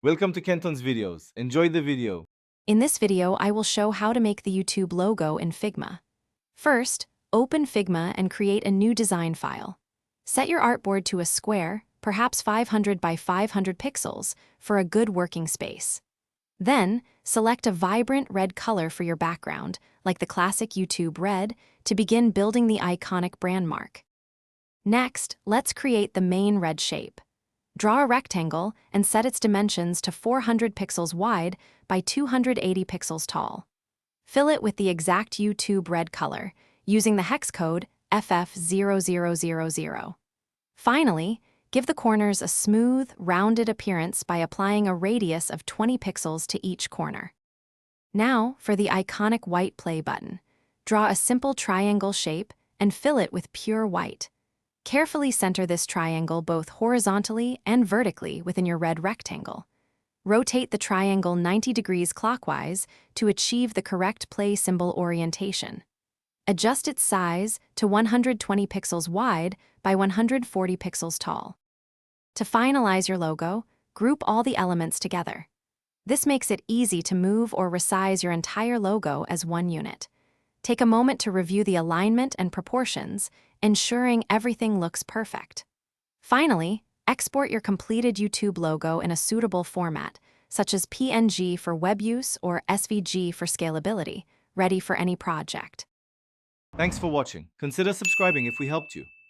Welcome to Kenton's videos. Enjoy the video. In this video, I will show how to make the YouTube logo in Figma. First, open Figma and create a new design file. Set your artboard to a square, perhaps 500 by 500 pixels, for a good working space. Then, select a vibrant red color for your background, like the classic YouTube red, to begin building the iconic brand mark. Next, let's create the main red shape. Draw a rectangle and set its dimensions to 400 pixels wide by 280 pixels tall. Fill it with the exact YouTube red color, using the hex code FF0000. Finally, give the corners a smooth, rounded appearance by applying a radius of 20 pixels to each corner. Now, for the iconic white play button. Draw a simple triangle shape and fill it with pure white. Carefully center this triangle both horizontally and vertically within your red rectangle. Rotate the triangle 90 degrees clockwise to achieve the correct play symbol orientation. Adjust its size to 120 pixels wide by 140 pixels tall. To finalize your logo, group all the elements together. This makes it easy to move or resize your entire logo as one unit. Take a moment to review the alignment and proportions, ensuring everything looks perfect. Finally, export your completed YouTube logo in a suitable format, such as PNG for web use or SVG for scalability, ready for any project. Thanks for watching. Consider subscribing if we helped you.